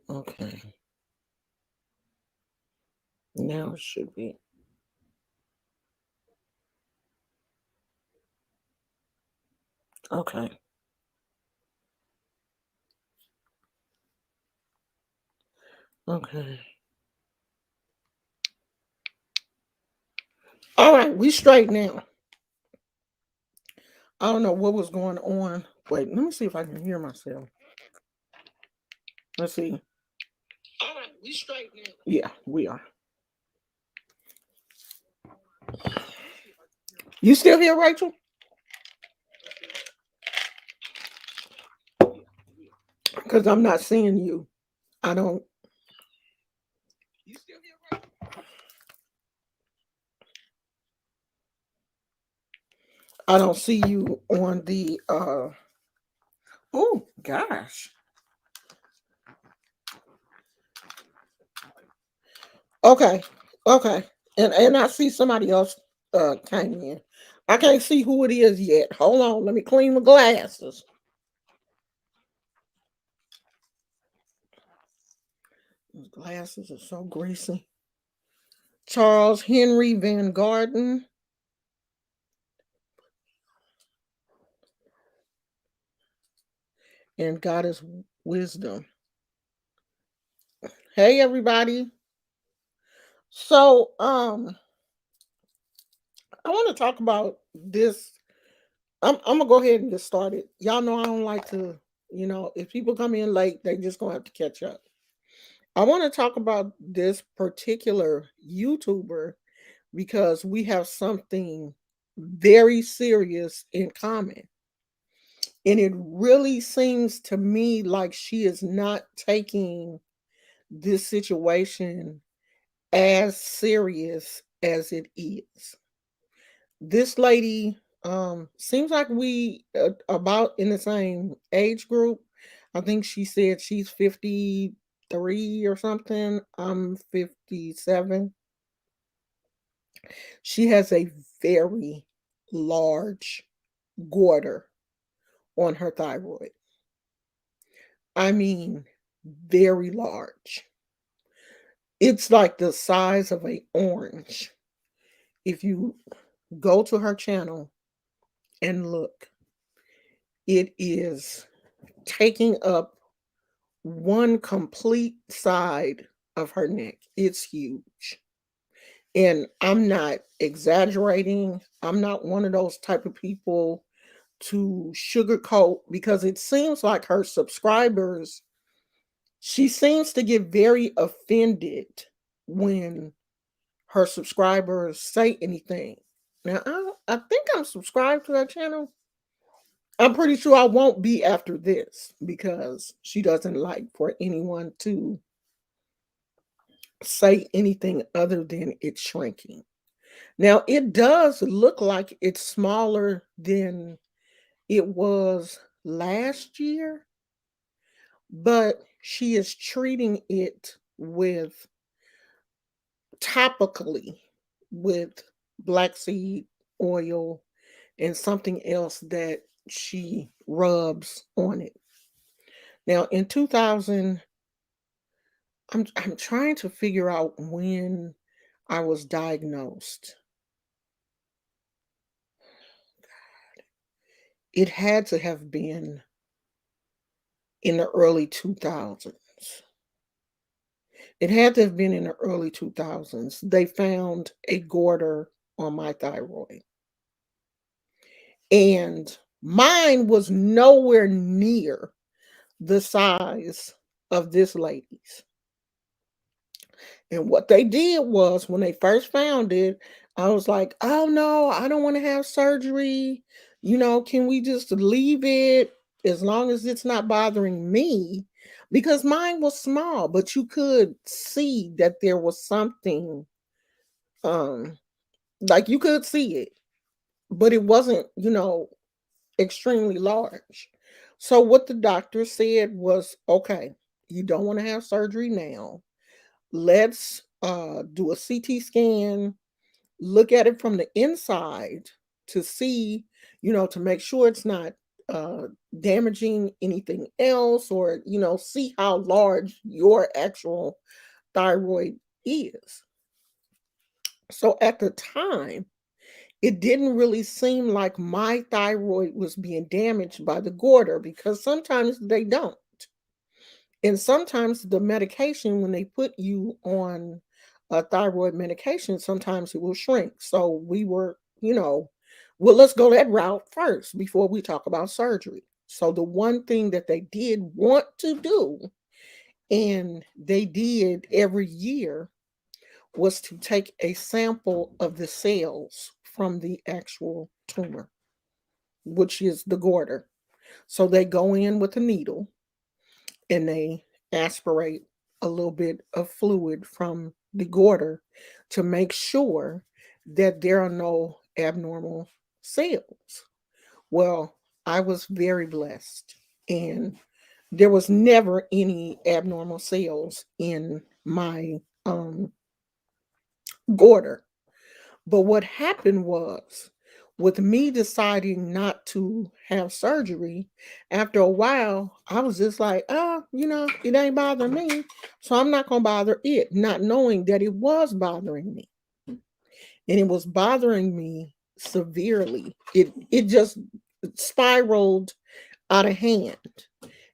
Okay. Now it should be. Okay. Okay. All right, we straight now. I don't know what was going on. Wait, let me see if I can hear myself. Let's see. All right, we straight now. Yeah, we are. You still here, Rachel? Because I'm not seeing you. I don't. You still here, Rachel? I don't see you on the. Oh gosh. Okay. Okay. And I see somebody else came in. I can't see who it is yet. Hold on. Let me clean my glasses. Those glasses are so greasy. Charles Henry Van Garden and Goddess Wisdom. Hey everybody. So I want to talk about this. I'm gonna go ahead and get started. Y'all know I don't like to, if people come in late, they just gonna have to catch up. I want to talk about this particular YouTuber because we have something very serious in common. And it really seems to me like she is not taking this situation as serious as it is. This lady seems like we about in the same age group. I think she said she's 53 or something. I'm 57. She has a very large goiter on her thyroid. I mean, very large. It's like the size of a orange. If you go to her channel and look, it is taking up one complete side of her neck. It's huge. And I'm not exaggerating. I'm not one of those type of people to sugarcoat because it seems like her subscribers, she seems to get very offended when her subscribers say anything. Now, I think I'm subscribed to that channel. I'm pretty sure I won't be after this because she doesn't like for anyone to say anything other than it's shrinking. Now, it does look like it's smaller than it was last year, but she is treating it with topically with black seed oil and something else that she rubs on it. Now in 2000, I'm trying to figure out when I was diagnosed. It had to have been in the early 2000s. It had to have been in the early 2000s. They found a goiter on my thyroid. And mine was nowhere near the size of this lady's. And what they did was when they first found it, I was like, oh no, I don't want to have surgery. Can we just leave it as long as it's not bothering me? Because mine was small, but you could see that there was something, um, like you could see it, but it wasn't, extremely large. So what the doctor said was, okay, you don't want to have surgery now. Let's do a CT scan, look at it from the inside to see, to make sure it's not uh, damaging anything else, or see how large your actual thyroid is. So at the time, it didn't really seem like my thyroid was being damaged by the goiter, because sometimes they don't. And sometimes the medication, when they put you on a thyroid medication, sometimes it will shrink. So we were, well, let's go that route first before we talk about surgery. So the one thing that they did want to do, and they did every year, was to take a sample of the cells from the actual tumor, which is the goiter. So they go in with a needle and they aspirate a little bit of fluid from the goiter to make sure that there are no abnormal cells. Well, I was very blessed, and there was never any abnormal cells in my goiter. But what happened was, with me deciding not to have surgery, after a while, I was just like, oh, it ain't bothering me. So I'm not going to bother it, not knowing that it was bothering me. And it was bothering me severely. It just spiraled out of hand.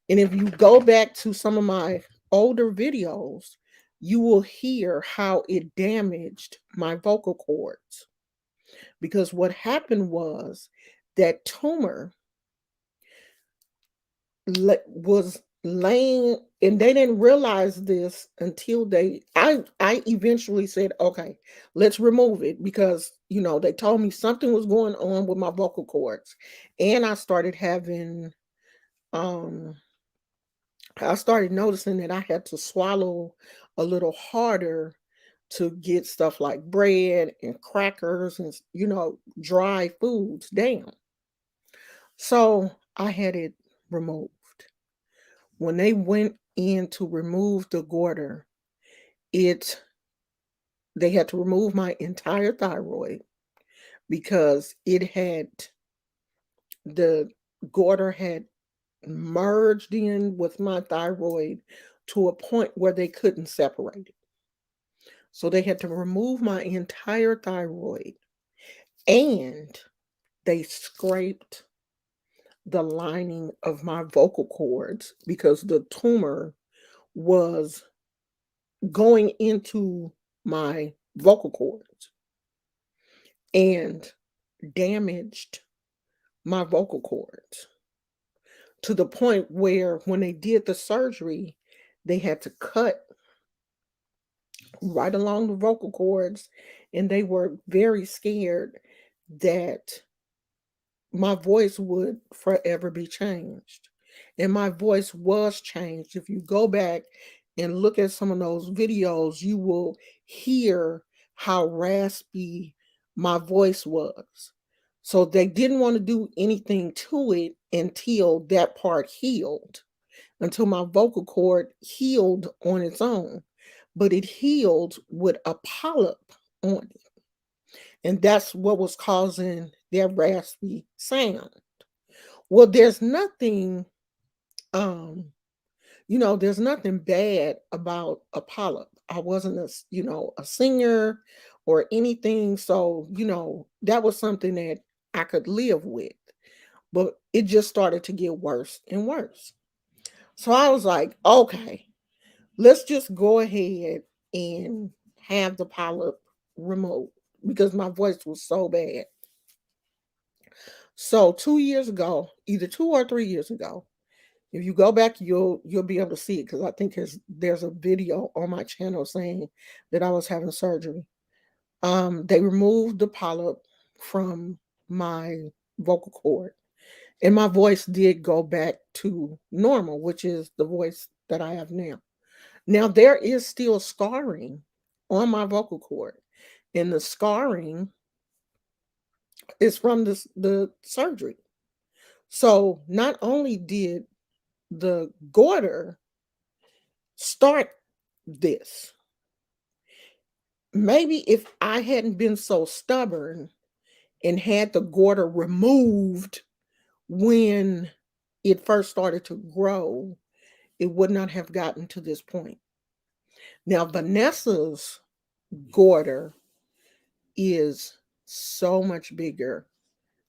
And if you go back to some of my older videos, you will hear how it damaged my vocal cords. Because what happened was that tumor was laying, and they didn't realize this until I eventually said, okay, let's remove it, because they told me something was going on with my vocal cords. And um I started noticing that I had to swallow a little harder to get stuff like bread and crackers and dry foods down. So I had it removed. When they went in to remove the goiter, it they had to remove my entire thyroid, because the goiter had merged in with my thyroid to a point where they couldn't separate it. So they had to remove my entire thyroid, and they scraped the lining of my vocal cords, because the tumor was going into my vocal cords and damaged my vocal cords to the point where, when they did the surgery, they had to cut right along the vocal cords, and they were very scared that my voice would forever be changed. And my voice was changed. If you go back and look at some of those videos, you will hear how raspy my voice was. So they didn't want to do anything to it until that part healed, until my vocal cord healed on its own. But it healed with a polyp on it. And that's what was causing that raspy sound. Well, um, there's nothing bad about a polyp. I wasn't a singer or anything. So, that was something that I could live with. But it just started to get worse and worse. So I was like, okay, let's just go ahead and have the polyp removed, because my voice was so bad. So 2 years ago, either 2 or 3 years ago, if you go back, you'll be able to see it, because I think there's a video on my channel saying that I was having surgery. They removed the polyp from my vocal cord, and my voice did go back to normal, which is the voice that I have now. Now there is still scarring on my vocal cord, and the scarring is from the surgery. So not only did the goiter start this, maybe if I hadn't been so stubborn and had the goiter removed when it first started to grow, it would not have gotten to this point. Now, Vannessa's goiter is so much bigger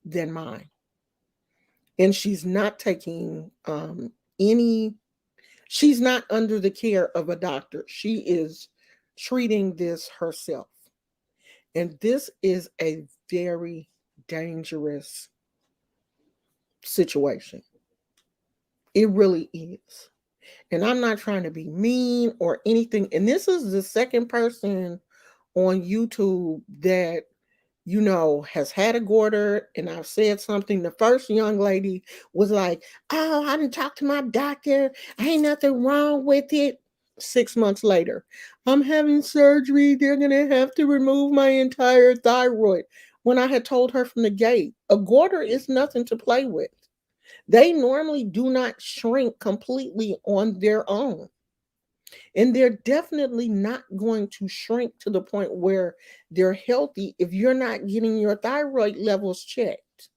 than mine. And she's not taking any, she's not under the care of a doctor. She is treating this herself. And this is a very dangerous situation. It really is. And I'm not trying to be mean or anything. And this is the second person on YouTube that, has had a goiter, and I've said something. The first young lady was like, "Oh, I didn't talk to my doctor. Ain't nothing wrong with it." 6 months later, "I'm having surgery. They're going to have to remove my entire thyroid." When I had told her from the gate, a goiter is nothing to play with. They normally do not shrink completely on their own. And they're definitely not going to shrink to the point where they're healthy if you're not getting your thyroid levels checked.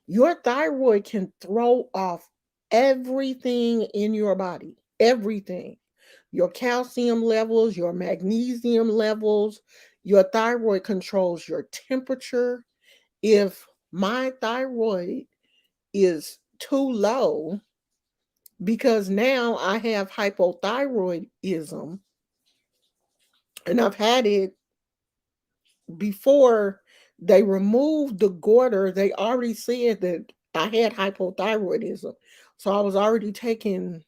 Your thyroid can throw off everything in your body, everything. Your calcium levels, your magnesium levels, your thyroid controls your temperature. If my thyroid is too low, because now I have hypothyroidism, and I've had it before they removed the goiter. They already said that I had hypothyroidism. So I was already taking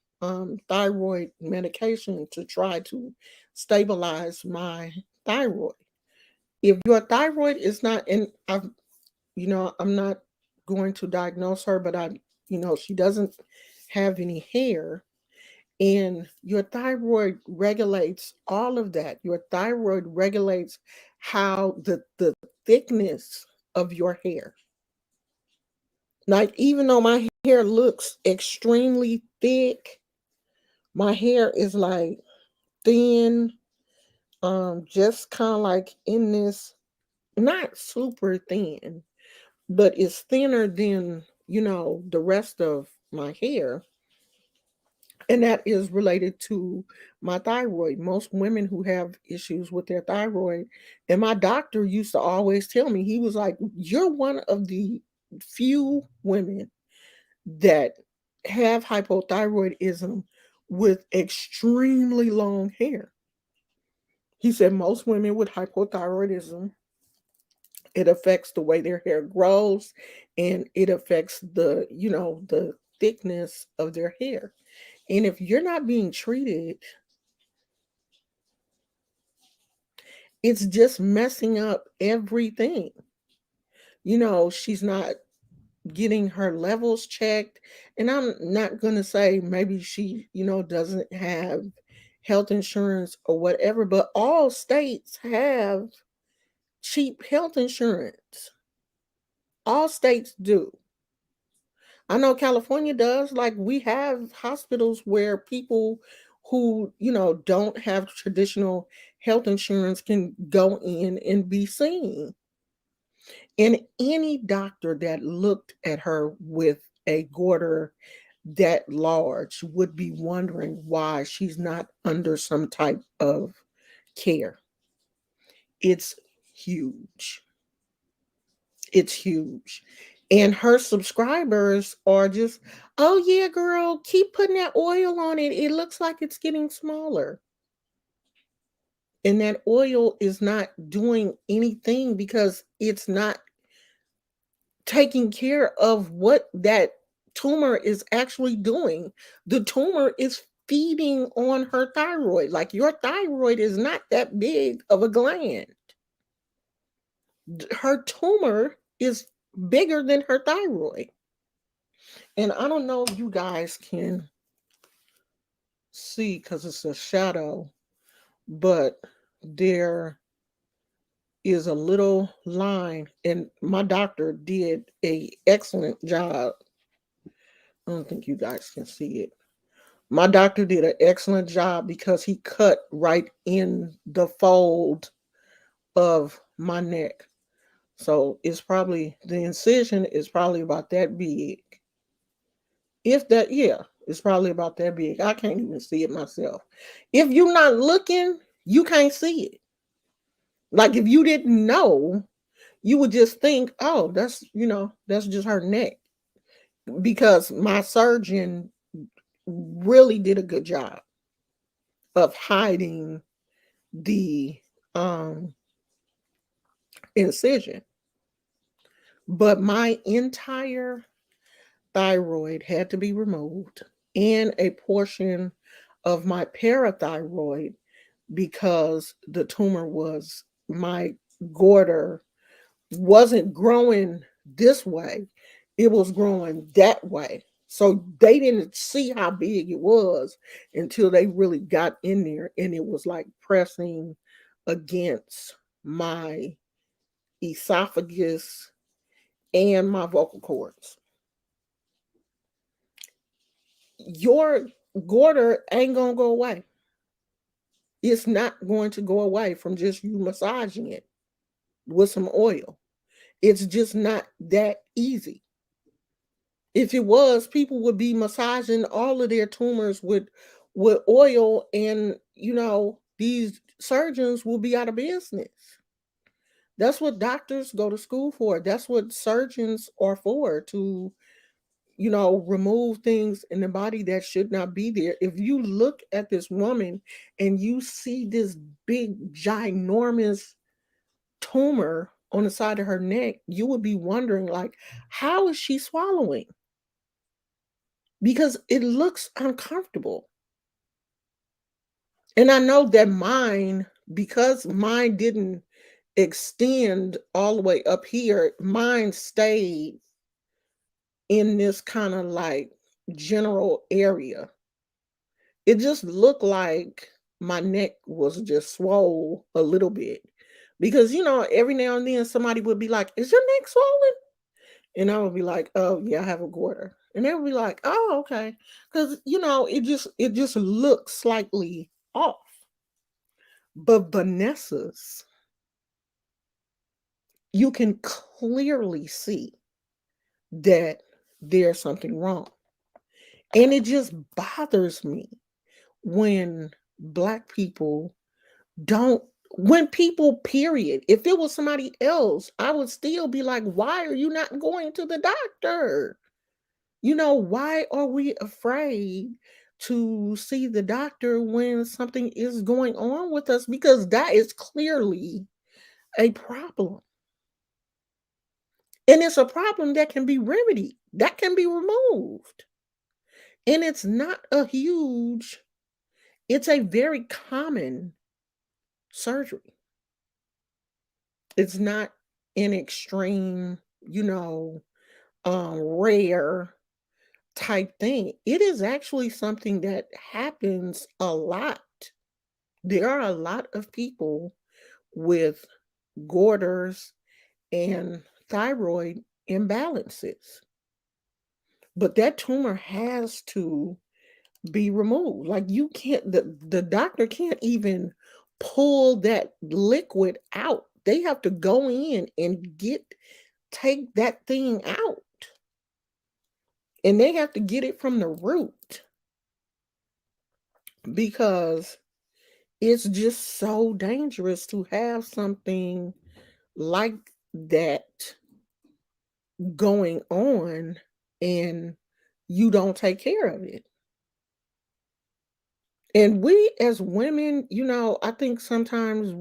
thyroid medication to try to stabilize my thyroid. If your thyroid is not, and I'm not going to diagnose her, but she doesn't have any hair. And your thyroid regulates all of that. Your thyroid regulates how the thickness of your hair. Like, even though my hair looks extremely thick, my hair is like thin, just kind of like in this, not super thin, but it's thinner than, the rest of my hair. And that is related to my thyroid. Most women who have issues with their thyroid, and my doctor used to always tell me, he was like, "You're one of the few women that have hypothyroidism with extremely long hair." He said most women with hypothyroidism, it affects the way their hair grows, and it affects the thickness of their hair. And if you're not being treated, it's just messing up everything. She's not getting her levels checked. And I'm not going to say maybe she, doesn't have health insurance or whatever, but all states have cheap health insurance. All states do. I know California does. Like, we have hospitals where people who, don't have traditional health insurance can go in and be seen. And any doctor that looked at her with a goiter that large would be wondering why she's not under some type of care. It's huge. It's huge. And her subscribers are just, "Oh, yeah, girl, keep putting that oil on it. It looks like it's getting smaller." And that oil is not doing anything because it's not taking care of what that tumor is actually doing. The tumor is feeding on her thyroid. Like, your thyroid is not that big of a gland. Her tumor is bigger than her thyroid. And I don't know if you guys can see because it's a shadow, but there is a little line, and my doctor did a excellent job. I don't think you guys can see it. My doctor did an excellent job because he cut right in the fold of my neck. So it's probably the incision is probably about that big. If that, yeah, it's probably about that big. I can't even see it myself. If you're not looking, you can't see it. Like if you didn't know, you would just think, oh, that's just her neck. Because my surgeon really did a good job of hiding the um incision. But my entire thyroid had to be removed and a portion of my parathyroid because the tumor was my goiter wasn't growing this way, it was growing that way. So they didn't see how big it was until they really got in there and it was like pressing against my esophagus and my vocal cords. Your goiter ain't gonna go away. It's not going to go away from just you massaging it with some oil. It's just not that easy. If it was, people would be massaging all of their tumors with oil, and these surgeons will be out of business. That's what doctors go to school for. That's what surgeons are for, to remove things in the body that should not be there. If you look at this woman and you see this big, ginormous tumor on the side of her neck, you would be wondering, like, how is she swallowing? Because it looks uncomfortable. And I know that mine, because mine didn't extend all the way up here, mine stayed in this kind of like general area. It just looked like my neck was just swole a little bit. Because, every now and then somebody would be like, "Is your neck swollen?" And I would be like, "Oh, yeah, I have a goiter." And they would be like, "Oh, okay." Because, it just looks slightly off. But Vannessa's, you can clearly see that there's something wrong. And it just bothers me when Black people don't, when people, period, if it was somebody else, I would still be like, why are you not going to the doctor? Why are we afraid to see the doctor when something is going on with us? Because that is clearly a problem. And it's a problem that can be remedied, that can be removed. And it's not a huge, it's a very common surgery. It's not an extreme, rare type thing. It is actually something that happens a lot. There are a lot of people with goiters and thyroid imbalances, but that tumor has to be removed. Like, you can't, the doctor can't even pull that liquid out. They have to go in and take that thing out. And they have to get it from the root because it's just so dangerous to have something like that going on and you don't take care of it. And we as women, I think sometimes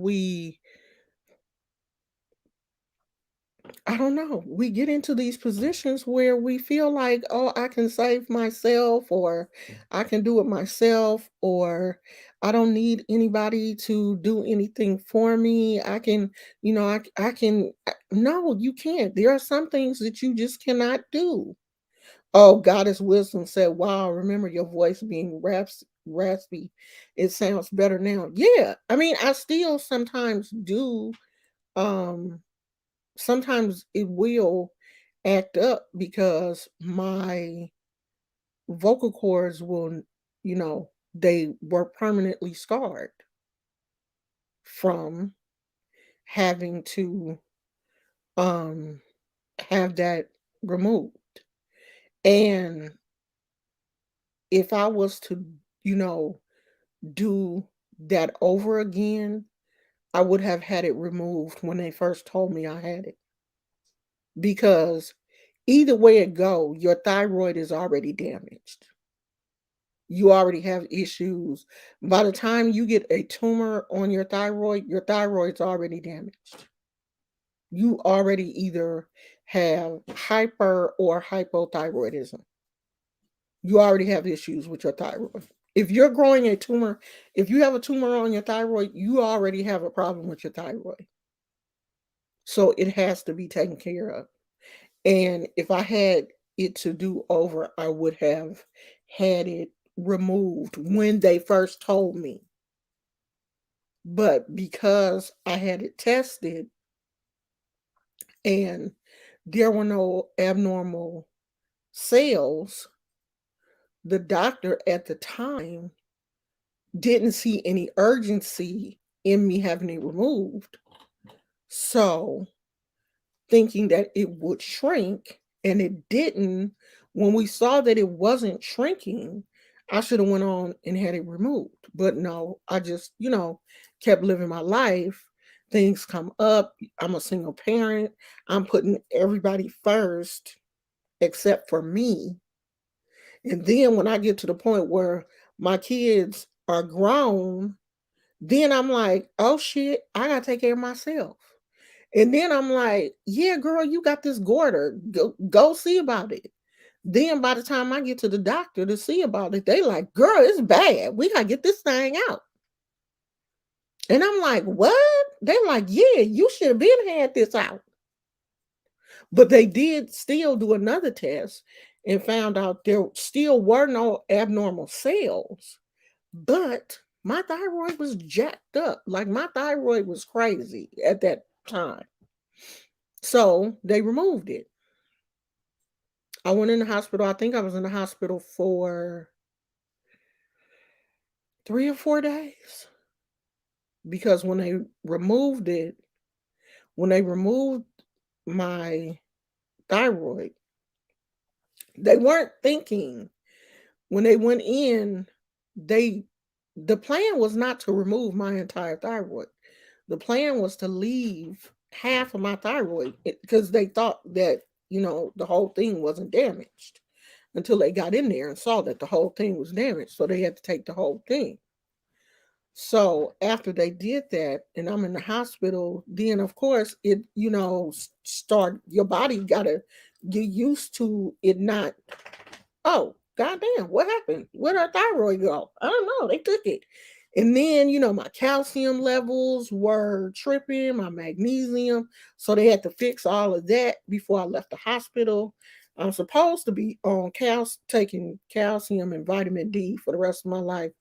I don't know, we get into these positions where we feel like, oh, I can save myself, or I can do it myself, or I don't need anybody to do anything for me. I can, I can. No, you can't. There are some things that you just cannot do. Oh, Goddess Wisdom said, wow, remember your voice being raspy. It sounds better now. Yeah. I mean, I still sometimes do. Sometimes it will act up because my vocal cords will, they were permanently scarred from having to um have that removed. And if I was to, you know, do that over again, I would have had it removed when they first told me I had it. Because either way it go, your thyroid is already damaged. You already have issues. By the time you get a tumor on your thyroid's already damaged. You already either have hyper or hypothyroidism. You already have issues with your thyroid. If you're growing a tumor, if you have a tumor on your thyroid, you already have a problem with your thyroid. So it has to be taken care of. And if I had it to do over, I would have had it removed when they first told me. But because I had it tested and there were no abnormal cells, the doctor at the time didn't see any urgency in me having it removed. So, thinking that it would shrink and it didn't, when we saw that it wasn't shrinking, I should have went on and had it removed. But no, I just, kept living my life. Things come up. I'm a single parent. I'm putting everybody first except for me. And then when I get to the point where my kids are grown, then I'm like, oh shit, I gotta take care of myself. And then I'm like, yeah, girl, you got this goiter. Go see about it. Then by the time I get to the doctor to see about it, they like, girl, it's bad. We gotta get this thing out. And I'm like, what? They're like, yeah, you should have been had this out. But they did still do another test and found out there still were no abnormal cells. But my thyroid was jacked up. Like my thyroid was crazy at that time. So they removed it. I went in the hospital. I think I was in the hospital for 3 or 4 days because when they removed my thyroid, they weren't thinking when they went in, they the plan was not to remove my entire thyroid. The plan was to leave half of my thyroid because they thought that, the whole thing wasn't damaged until they got in there and saw that the whole thing was damaged. So they had to take the whole thing. So after they did that, and I'm in the hospital, then of course it, start your body gotta get used to it not. Oh, goddamn, what happened? Where'd our thyroid go? I don't know. They took it. And then, my calcium levels were tripping, my magnesium. So they had to fix all of that before I left the hospital. I'm supposed to be on taking calcium and vitamin D for the rest of my life.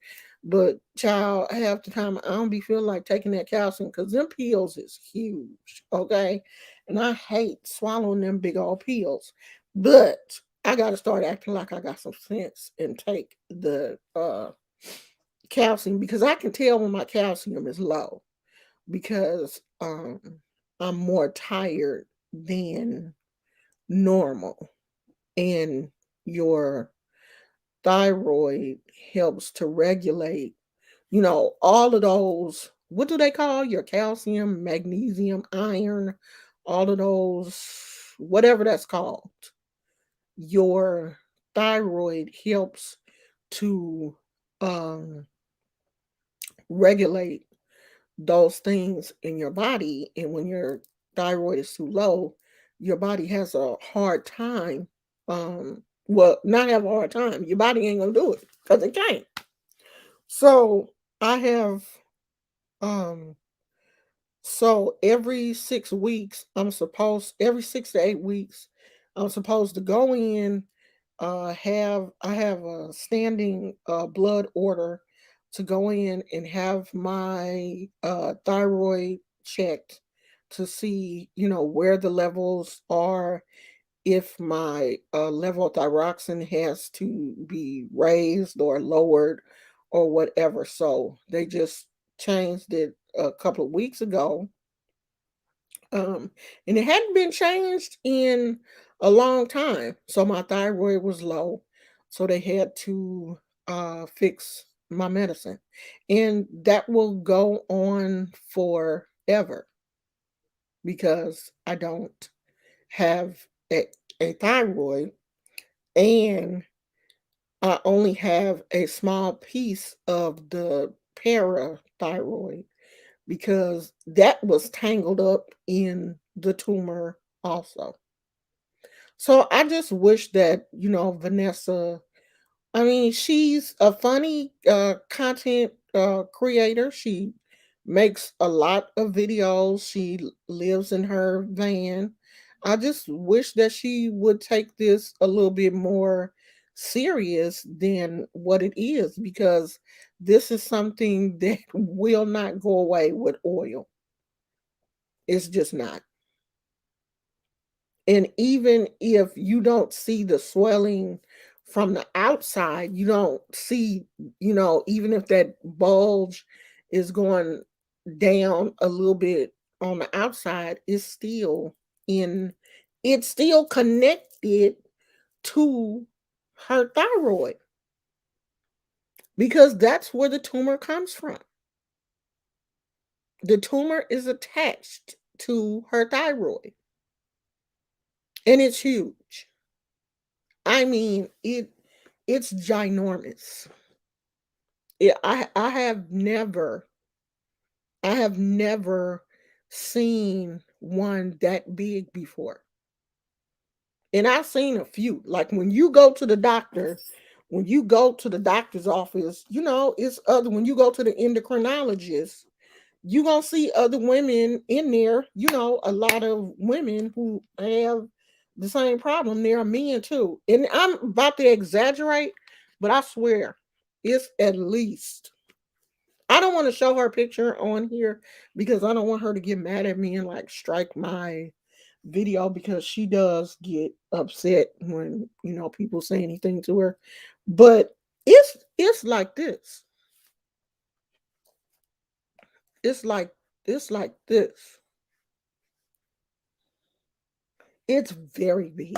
But child, half the time I don't be feeling like taking that calcium because them pills is huge. Okay. And I hate swallowing them big old pills. But I gotta start acting like I got some sense and take the calcium because I can tell when my calcium is low because I'm more tired than normal. And your thyroid helps to regulate, all of those. What do they call your calcium, magnesium, iron, all of those, whatever that's called? Your thyroid helps to regulate those things in your body. And when your thyroid is too low, your body has a hard time. Well, not have a hard time. Your body ain't gonna do it because it can't. So I have um so every 6 weeks, every 6 to 8 weeks, I'm supposed to go in, I have a standing blood order to go in and have my thyroid checked to see, where the levels are, if my level of thyroxine has to be raised or lowered or whatever. So they just changed it a couple of weeks ago Um, and it hadn't been changed in a long time. So my thyroid was low. So they had to fix my medicine. And that will go on forever because I don't have a thyroid, and I only have a small piece of the parathyroid because that was tangled up in the tumor also. So I just wish that, Vannessa, I mean, she's a funny content creator. She makes a lot of videos. She lives in her van. I just wish that she would take this a little bit more serious than what it is, because this is something that will not go away with oil. It's just not. And even if you don't see the swelling from the outside, you don't see, even if that bulge is going down a little bit on the outside, in, it's still connected to her thyroid, because that's where the tumor comes from. The tumor is attached to her thyroid, and it's huge. I mean, it's ginormous. I have never seen one that big before. And I've seen a few. Like when you go to the doctor's office, it's other when you go to the endocrinologist, you gonna see other women in there, a lot of women who have the same problem. There are men too. And I'm about to exaggerate, but I swear it's at least, I don't want to show her picture on here because I don't want her to get mad at me and like strike my video, because she does get upset when, people say anything to her. But it's like this. It's like this. It's very big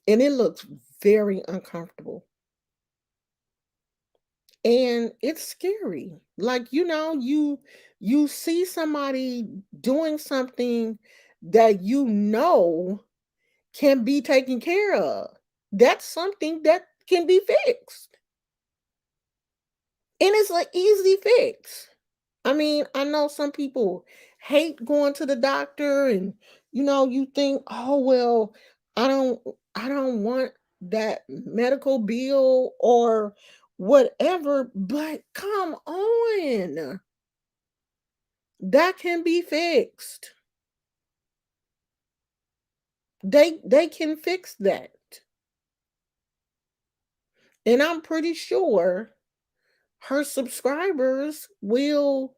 and it looks very uncomfortable. And it's scary. Like, you see somebody doing something that can be taken care of. That's something that can be fixed. And it's an easy fix. I mean, I know some people hate going to the doctor, and you think, "Oh, well, I don't I don't want that medical bill or whatever," but come on. That can be fixed. They can fix that. And I'm pretty sure her subscribers will,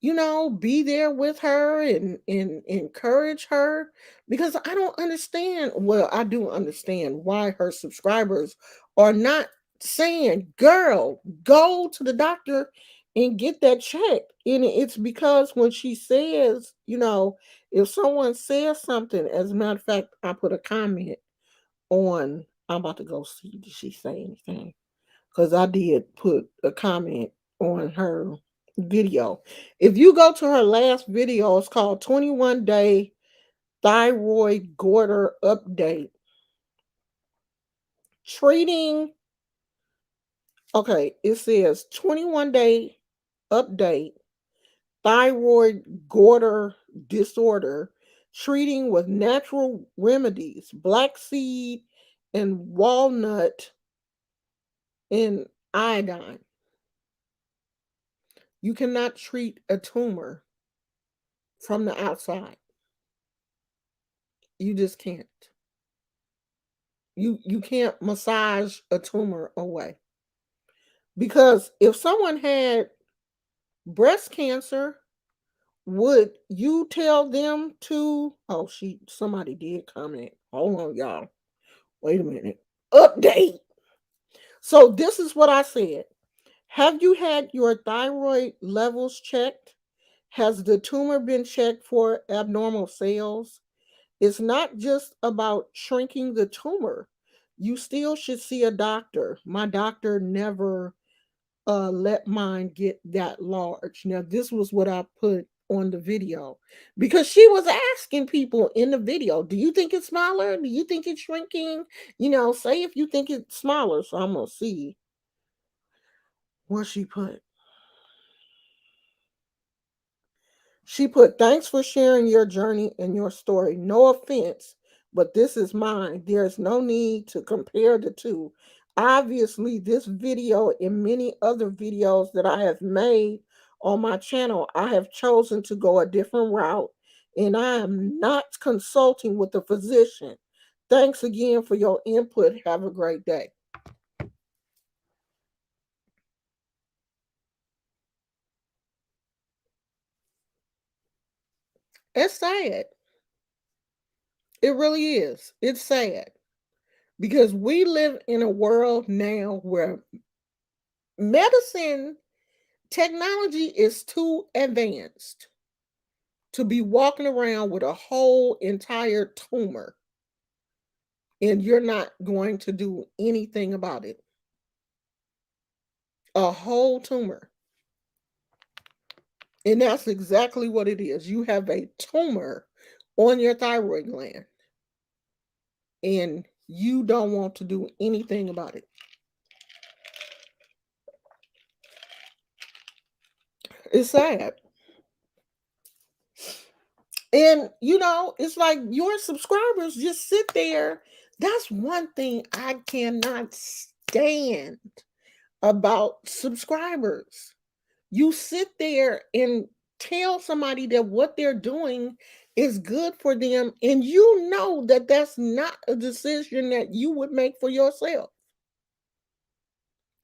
be there with her and encourage her, because I don't understand. Well, I do understand why her subscribers are not saying, "Girl, go to the doctor and get that checked." And it's because when she says, if someone says something, as a matter of fact, I put a comment on, I'm about to go see, did she say anything? Because I did put a comment on her video. If you go to her last video, it's called 21-Day Thyroid Goiter Update. Treating, okay, it says 21-Day Update Thyroid Goiter Disorder, treating with natural remedies, black seed and walnut and iodine. You cannot treat a tumor from the outside. You just can't. You can't massage a tumor away. Because if someone had breast cancer, would you tell them to, oh, somebody did comment. Hold on, y'all. Wait a minute. Update. So this is what I said. Have you had your thyroid levels checked? Has the tumor been checked for abnormal cells? It's not just about shrinking the tumor. You still should see a doctor. My doctor never let mine get that large. Now, this was what I put on the video because she was asking people in the video, do you think it's smaller? Do you think it's shrinking? Say if you think it's smaller. So I'm going to see what she put. She put, thanks for sharing your journey and your story. No offense, but this is mine. There's no need to compare the two. Obviously, this video and many other videos that I have made on my channel, I have chosen to go a different route and I am not consulting with a physician. Thanks again for your input. Have a great day. It's sad. It really is. It's sad because we live in a world now where medicine technology is too advanced to be walking around with a whole entire tumor and you're not going to do anything about it. A whole tumor. And that's exactly what it is. You have a tumor on your thyroid gland and you don't want to do anything about it. It's sad. And it's like your subscribers just sit there. That's one thing I cannot stand about subscribers. You sit there and tell somebody that what they're doing is good for them, and you know that that's not a decision that you would make for yourself.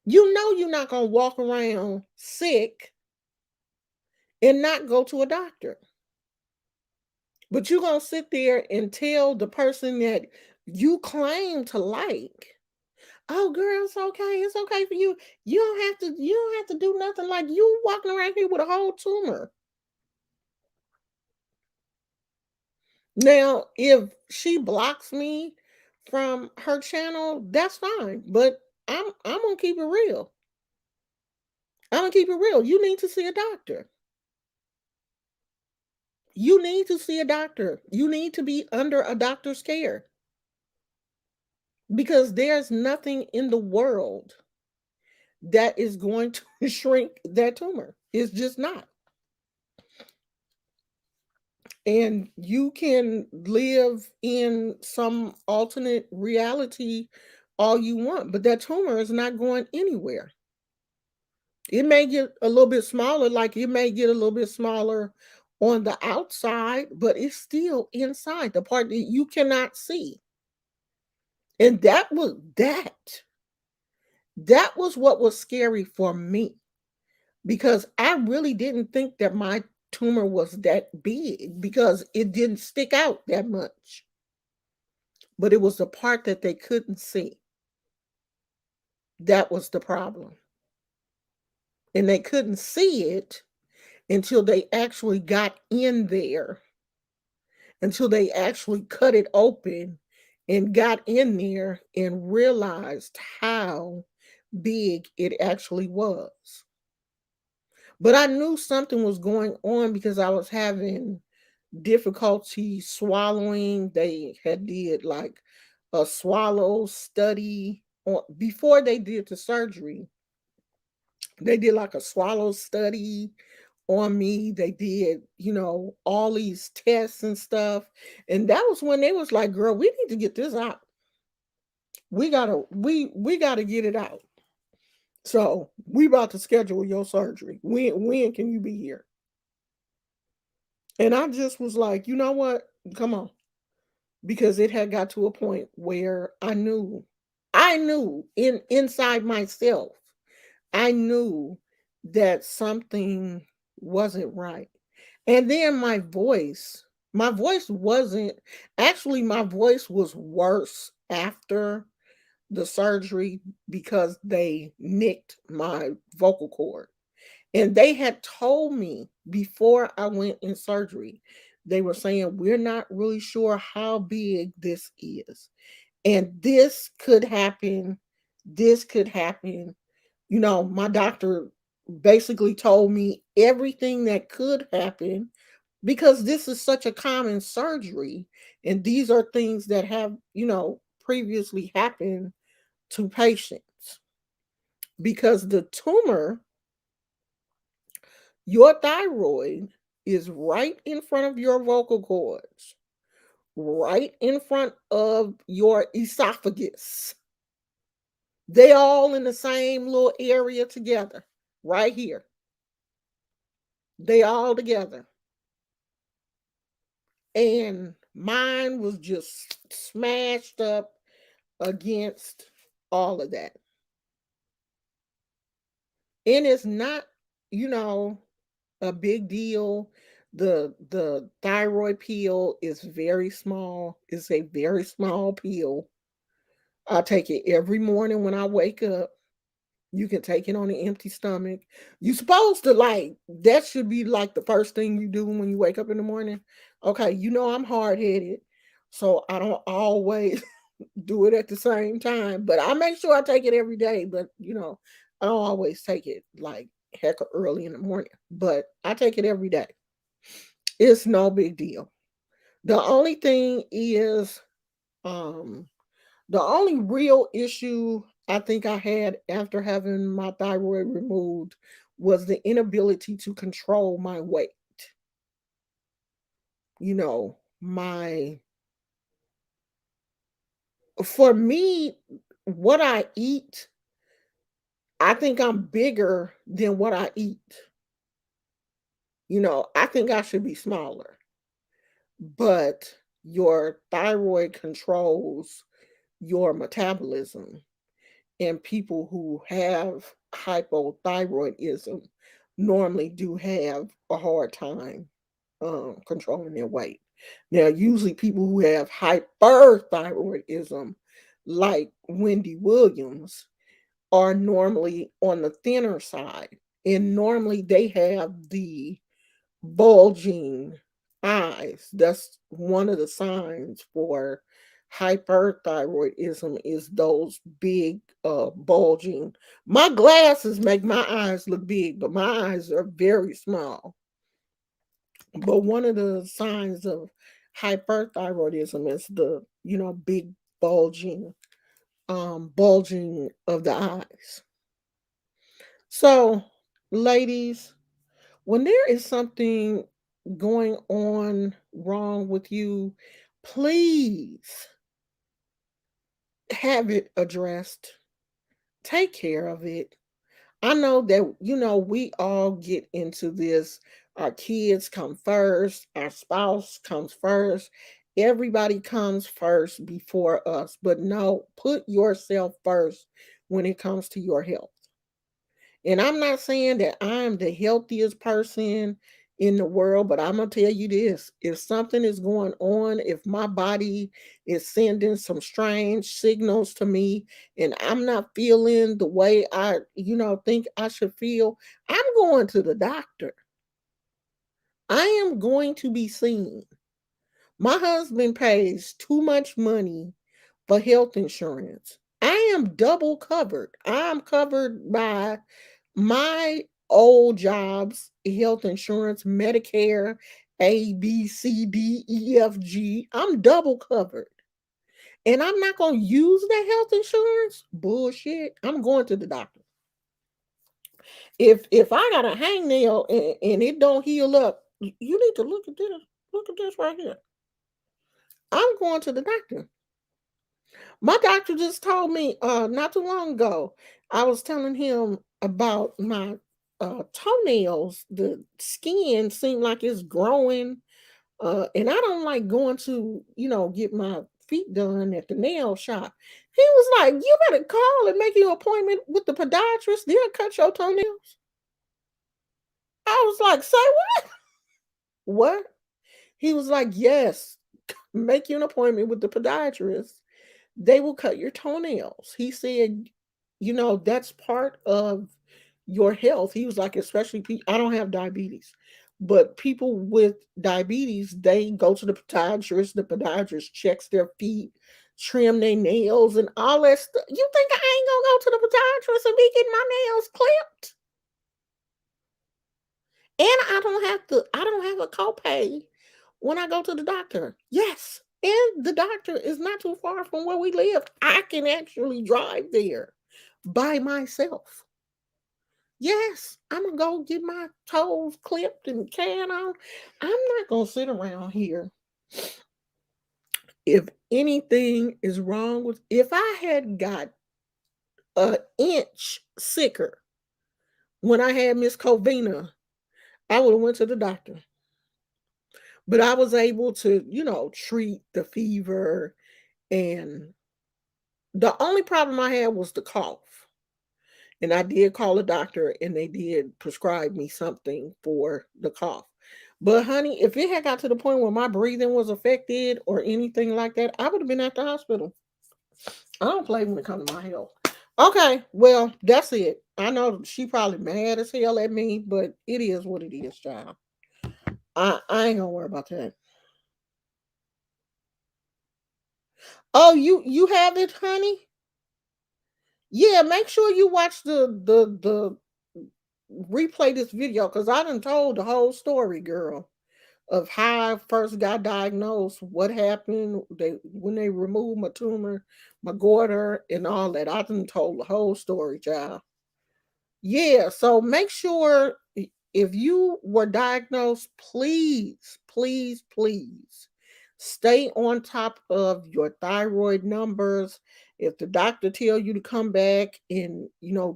You know you're not going to walk around sick and not go to a doctor. But you're going to sit there and tell the person that you claim to like, oh girl, it's okay. It's okay for you. You don't have to do nothing. Like you walking around here with a whole tumor. Now, if she blocks me from her channel, that's fine. But I'm gonna keep it real. I'm gonna keep it real. You need to see a doctor. You need to see a doctor. You need to be under a doctor's care because there's nothing in the world that is going to shrink that tumor. It's just not. And you can live in some alternate reality all you want, but that tumor is not going anywhere. It may get a little bit smaller, like it may get a little bit smaller on the outside, but it's still inside, the part that you cannot see. And that was what was scary for me because I really didn't think that my tumor was that big because it didn't stick out that much. But it was the part that they couldn't see. That was the problem. And they couldn't see it until they actually got in there, until they actually cut it open and got in there and realized how big it actually was. But I knew something was going on because I was having difficulty swallowing. They had did like a swallow study on before they did the surgery. They did like a swallow study on me. They did, all these tests and stuff. And that was when they was like, girl, we need to get this out. We gotta get it out. So we about to schedule your surgery. When can you be here? And I just was like, you know what? Come on. Because it had got to a point where I knew inside myself, I knew that something wasn't right. And then my voice wasn't actually, my voice was worse after the surgery because they nicked my vocal cord. And they had told me before I went in surgery, they were saying, we're not really sure how big this is. And this could happen. This could happen. My doctor basically told me everything that could happen because this is such a common surgery. And these are things that have, previously happened to patients because the tumor, your thyroid, is right in front of your vocal cords, right in front of your esophagus. They all in the same little area together, right here. They all together. And mine was just smashed up against all of that. And it's not, you know, a big deal. The thyroid pill is very small. It's a very small pill. I take it every morning when I wake up. You can take it on an empty stomach. You supposed to like that should be like the first thing you do when you wake up in the morning. Okay, I'm hard headed, so I don't always do it at the same time. But I make sure I take it every day. But I don't always take it like heck early in the morning. But I take it every day. It's no big deal. The only thing is, um, the only real issue I think I had after having my thyroid removed was the inability to control my weight. My for me, what I eat, I think I'm bigger than what I eat. I think I should be smaller. But your thyroid controls your metabolism. And people who have hypothyroidism normally do have a hard time controlling their weight. Now, usually people who have hyperthyroidism, like Wendy Williams, are normally on the thinner side. And normally they have the bulging eyes. That's one of the signs for hyperthyroidism is those big bulging. My glasses make my eyes look big, but my eyes are very small. But one of the signs of hyperthyroidism is the, big bulging of the eyes. So, ladies, when there is something going on wrong with you, please have it addressed. Take care of it. I know that, we all get into this. Our kids come first, our spouse comes first. Everybody comes first before us. But no, put yourself first when it comes to your health. And I'm not saying that I'm the healthiest person in the world, but I'm going to tell you this. If something is going on, if my body is sending some strange signals to me and I'm not feeling the way I, think I should feel, I'm going to the doctor. I am going to be seen. My husband pays too much money for health insurance. I am double covered. I'm covered by my old job's health insurance, Medicare, A, B, C, D, E, F, G. I'm double covered. And I'm not going to use that health insurance? Bullshit. I'm going to the doctor. If I got a hangnail and it don't heal up, you need to look at this. Look at this right here. I'm going to the doctor. My doctor just told me not too long ago. I was telling him about my toenails. The skin seemed like it's growing, and I don't like going to get my feet done at the nail shop. He was like, "You better call and make your appointment with the podiatrist. They'll cut your toenails." I was like, "Say what? What?" He was like, "Yes, make you an appointment with the podiatrist. They will cut your toenails." He said, that's part of your health. He was like, especially I don't have diabetes, but people with diabetes, they go to the podiatrist. The podiatrist checks their feet, trim their nails, and all that stuff. You think I ain't gonna go to the podiatrist and be getting my nails clipped? And I don't have a copay when I go to the doctor. Yes. And the doctor is not too far from where we live. I can actually drive there by myself. Yes, I'm gonna go get my toes clipped and can on. I'm not gonna sit around here. If anything is wrong with, if I had got an inch sicker when I had Miss Covina, I would have went to the doctor. But I was able to, treat the fever, and the only problem I had was the cough. And I did call a doctor and they did prescribe me something for the cough. But honey, if it had got to the point where my breathing was affected or anything like that, I would have been at the hospital. I don't play when it comes to my health. Okay, well, that's it. I know she probably mad as hell at me, but it is what it is, child. I ain't gonna worry about that. Oh, you have it, honey? Yeah, make sure you watch the replay this video because I done told the whole story, girl, of how I first got diagnosed, what happened, when they removed my tumor, my goiter, and all that. I done told the whole story, child. Yeah, so make sure if you were diagnosed, please, please, please stay on top of your thyroid numbers. If the doctor tell you to come back and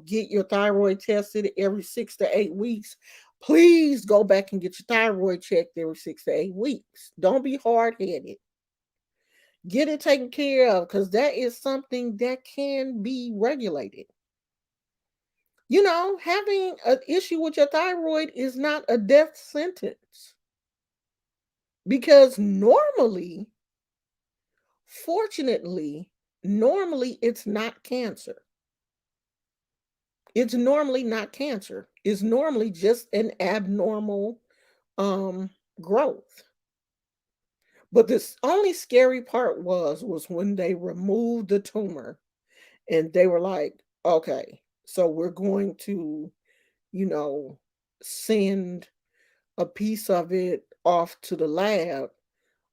get your thyroid tested every 6 to 8 weeks, please go back and get your thyroid checked every 6 to 8 weeks. Don't be hard headed. Get it taken care of because that is something that can be regulated. Having an issue with your thyroid is not a death sentence because fortunately, normally it's not cancer. It's normally not cancer. It's normally just an abnormal um growth. But this only scary part was when they removed the tumor and they were like, okay, so we're going to, you know, send a piece of it off to the lab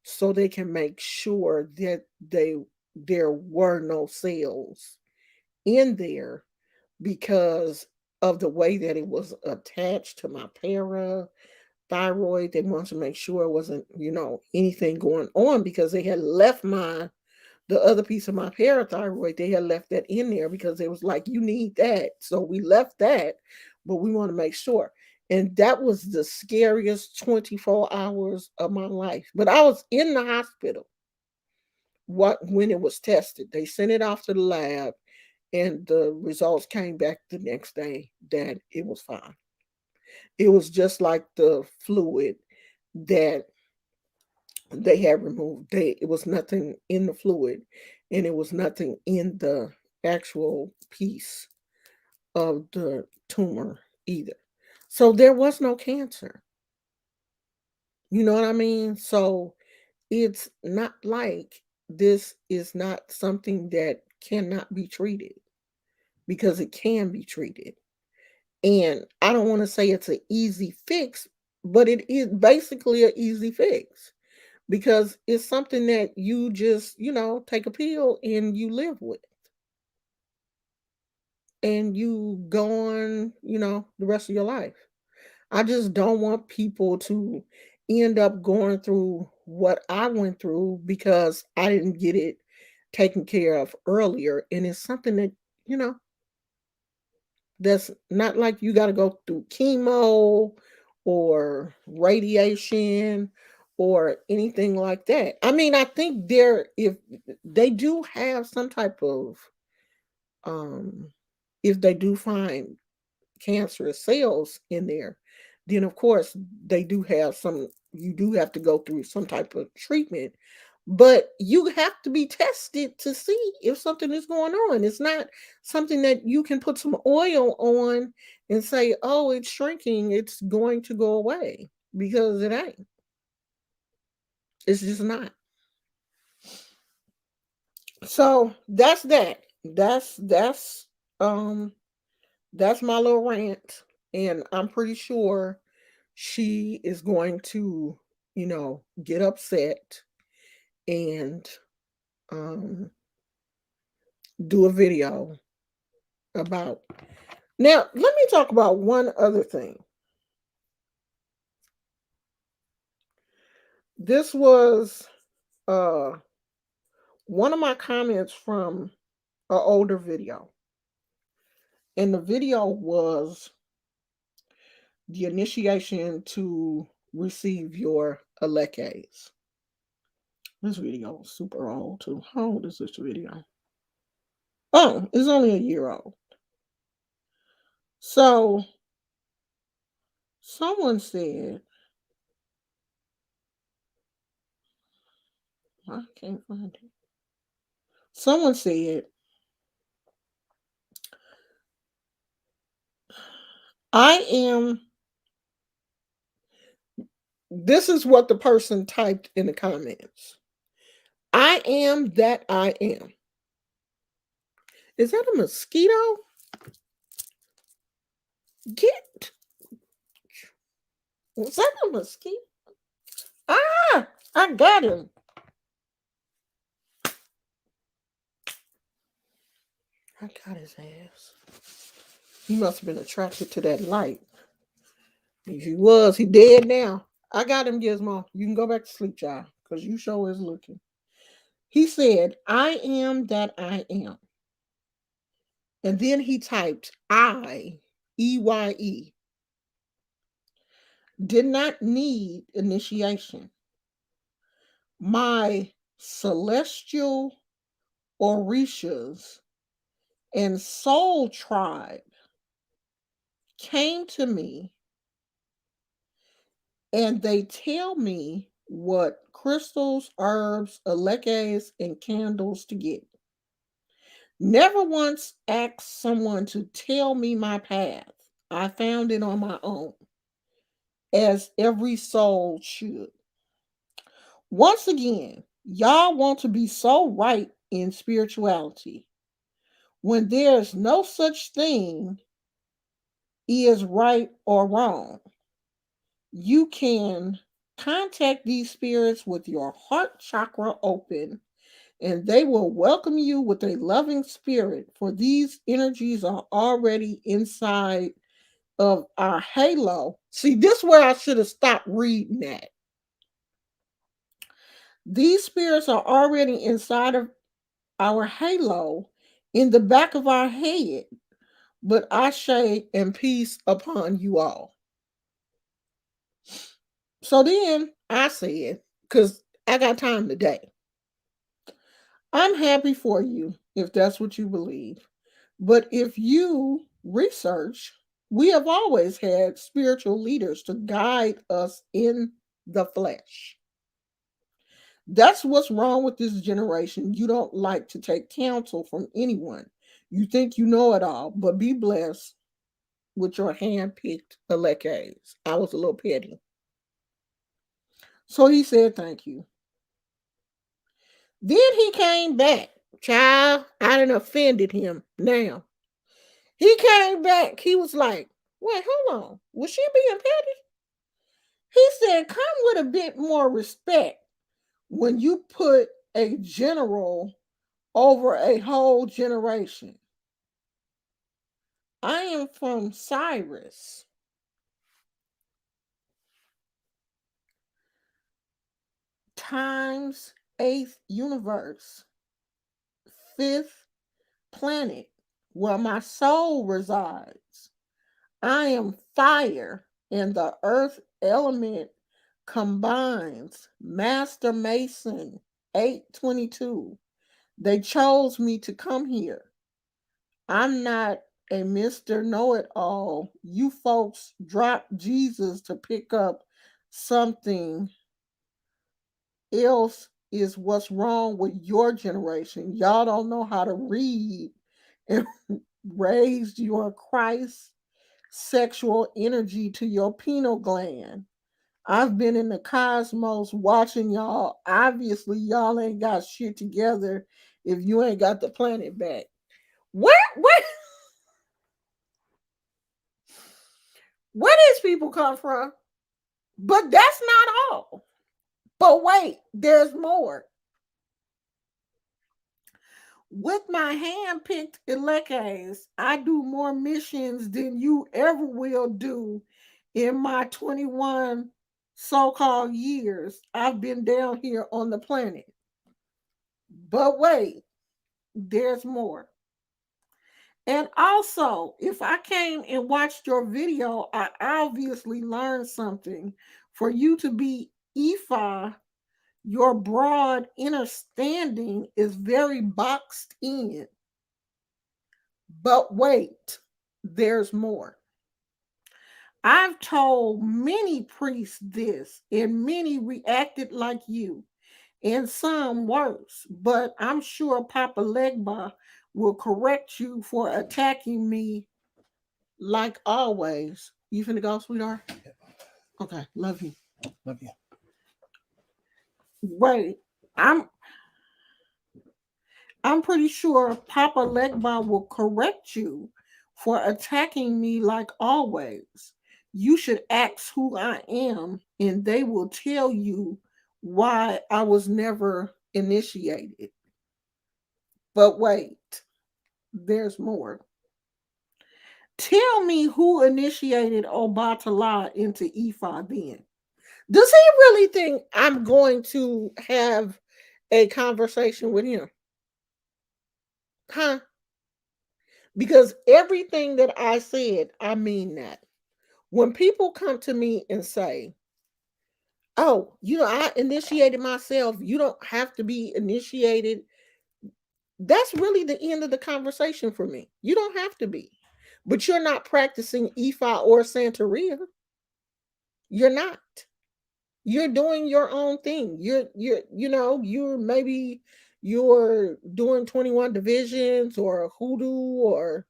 so they can make sure that there were no cells in there because of the way that it was attached to my parathyroid. They wanted to make sure it wasn't, anything going on because they had left the other piece of my parathyroid, they had left that in there because it was like, you need that. So we left that, but we want to make sure. And that was the scariest 24 hours of my life. But I was in the hospital when it was tested. They sent it off to the lab, and the results came back the next day that it was fine. It was just like the fluid that they had removed. It was nothing in the fluid, and it was nothing in the actual piece of the tumor either. So there was no cancer. You know what I mean? So it's not like this is not something that cannot be treated because it can be treated. And I don't want to say it's an easy fix, but it is basically an easy fix because it's something that you just, take a pill and you live with and you go on, the rest of your life. I just don't want people to end up going through what I went through because I didn't get it taken care of earlier. And it's something that, you know, that's not like you got to go through chemo or radiation or anything like that. I mean, I think if they do have some type of um if they do find cancerous cells in there, then of course they do have some you do have to go through some type of treatment. But you have to be tested to see if something is going on. It's not something that you can put some oil on and say, oh, it's shrinking, it's going to go away, because it ain't. It's just not. So that's that. Um that's my little rant. And I'm pretty sure she is going to, get upset and um do a video about. Now, let me talk about one other thing. This was uh one of my comments from an older video. And the video was the initiation to receive your elekes. This video is super old too. How old is this video? Oh, it's only a year old. So someone said, I can't find it. Someone said, I am, this is what the person typed in the comments. I am that I am. Is that a mosquito? Get, was that a mosquito? Ah, I got him. I got his ass. He must have been attracted to that light. If he was, he dead now. I got him, Gizmo. You can go back to sleep, child, because you sure is looking. He said, I am that I am. And then he typed I, EYE. Did not need initiation. My celestial orishas and soul tribe came to me and they tell me what crystals, herbs, elekes, and candles to get. Never once asked someone to tell me my path. I found it on my own, as every soul should. Once again, y'all want to be so right in spirituality when there's no such thing is right or wrong. You can contact these spirits with your heart chakra open, and they will welcome you with a loving spirit, for these energies are already inside of our halo. See, this is where I should have stopped reading that. These spirits are already inside of our halo in the back of our head, but Ashe and peace upon you all. So then I said, because I got time today, I'm happy for you if that's what you believe. But if you research, we have always had spiritual leaders to guide us in the flesh. That's what's wrong with this generation. You don't like to take counsel from anyone. You think you know it all, but be blessed with your hand-picked elekes. I was a little petty. So he said thank you. Then he came back. Child, I done offended him now. He came back. He was like, wait, hold on. Was she being petty? He said, come with a bit more respect when you put a general over a whole generation. I am from Cyrus. Times eighth universe, fifth planet, where my soul resides. I am fire, and the earth element combines Master Mason 822. They chose me to come here. I'm not a Mr. Know It All. You folks drop Jesus to pick up something else is what's wrong with your generation. Y'all don't know how to read and raised your Christ sexual energy to your pineal gland. I've been in the cosmos watching y'all. Obviously, y'all ain't got shit together if you ain't got the planet back. Where these people come from? But that's not all. But wait, there's more. With my hand-picked Elekes, I do more missions than you ever will do in my 21 so-called years I've been down here on the planet. But wait, there's more. And also, if I came and watched your video, I obviously learned something. For you to be Ifa, your broad understanding is very boxed in. But wait, there's more. I've told many priests this, and many reacted like you, and some worse. But I'm sure Papa Legba will correct you for attacking me like always. You finna go, sweetheart? Okay, love you. Love you. Wait, I'm I'm pretty sure Papa Legba will correct you for attacking me like always. You should ask who I am, and they will tell you why I was never initiated. But wait, there's more. Tell me who initiated Obatala into Ifa then. Does he really think I'm going to have a conversation with him? Huh? Because everything that I said, I mean that. When people come to me and say, oh, I initiated myself, you don't have to be initiated, that's really the end of the conversation for me. You don't have to be. But you're not practicing Ifa or Santeria. You're not. You're doing your own thing. You're doing 21 divisions or hoodoo or